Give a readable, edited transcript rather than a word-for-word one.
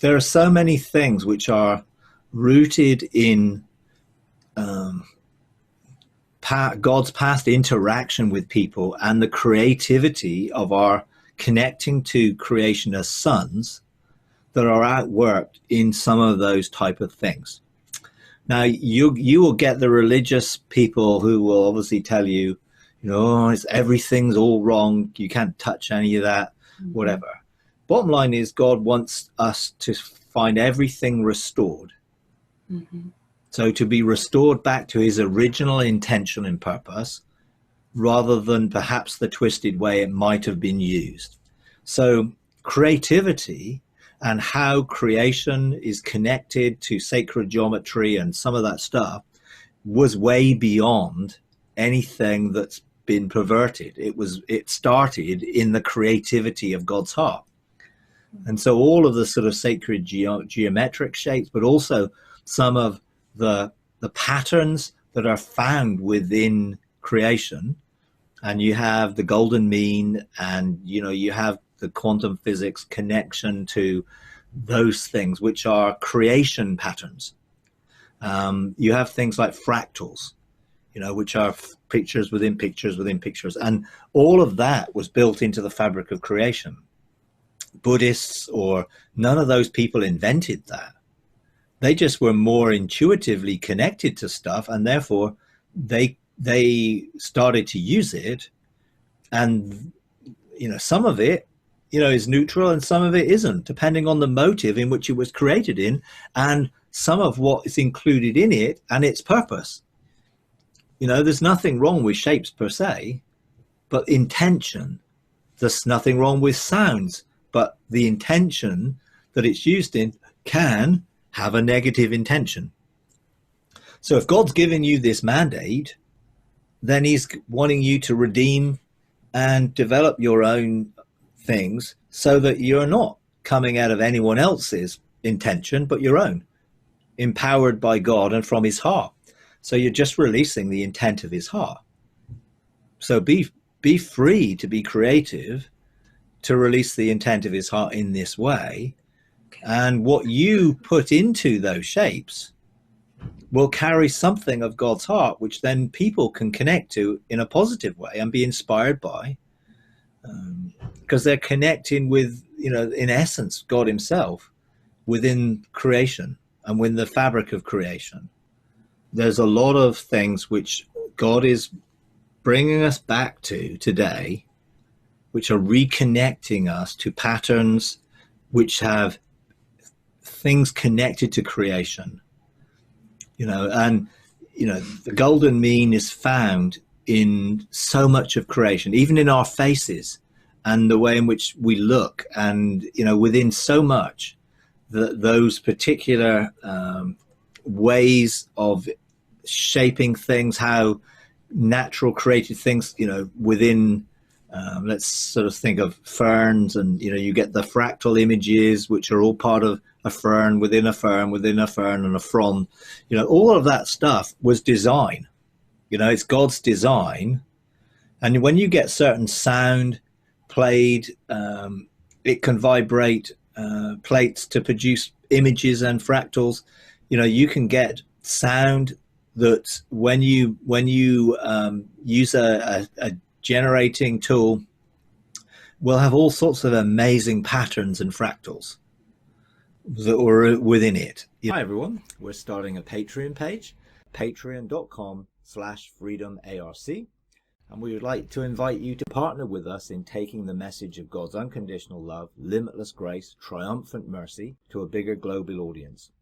there are so many things which are rooted in God's past interaction with people and the creativity of our connecting to creation as sons that are outworked in some of those type of things. Now, you will get the religious people who will obviously tell you, everything's all wrong. You can't touch any of that, whatever. Bottom line is God wants us to find everything restored. So to be restored back to his original intention and purpose, rather than perhaps the twisted way it might have been used. So creativity and how creation is connected to sacred geometry and some of that stuff was way beyond anything that's been perverted. It started in the creativity of God's heart. And so all of the sort of sacred geometric shapes, but also some of the patterns that are found within creation, and you have the golden mean, and you have the quantum physics connection to those things which are creation patterns. You have things like fractals, which are pictures within pictures within pictures, and all of that was built into the fabric of creation. Buddhists or none of those people invented that. They just were more intuitively connected to stuff, and therefore they started to use it. And some of it is neutral and some of it isn't, depending on the motive in which it was created in, and some of what is included in it and its purpose. There's nothing wrong with shapes per se, but intention. There's nothing wrong with sounds, but the intention that it's used in can have a negative intention. So if God's given you this mandate, then he's wanting you to redeem and develop your own things so that you're not coming out of anyone else's intention, but your own, empowered by God and from his heart. So you're just releasing the intent of his heart. So be free to be creative, to release the intent of his heart in this way. And what you put into those shapes will carry something of God's heart, which then people can connect to in a positive way and be inspired by, because they're connecting with, in essence, God himself within creation and within the fabric of creation. There's a lot of things which God is bringing us back to today, which are reconnecting us to patterns which have things connected to creation, and the golden mean is found in so much of creation, even in our faces and the way in which we look, and within so much those particular ways of shaping things, how natural created things, within let's sort of think of ferns, and you get the fractal images which are all part of a fern within a fern within a fern and a frond. All of that stuff was design. It's God's design. And when you get certain sound played, it can vibrate plates to produce images and fractals. You can get sound that when you use a generating tool, will have all sorts of amazing patterns and fractals that are within it. Hi everyone, we're starting a Patreon page, patreon.com/freedomarc, and we would like to invite you to partner with us in taking the message of God's unconditional love, limitless grace, triumphant mercy to a bigger global audience.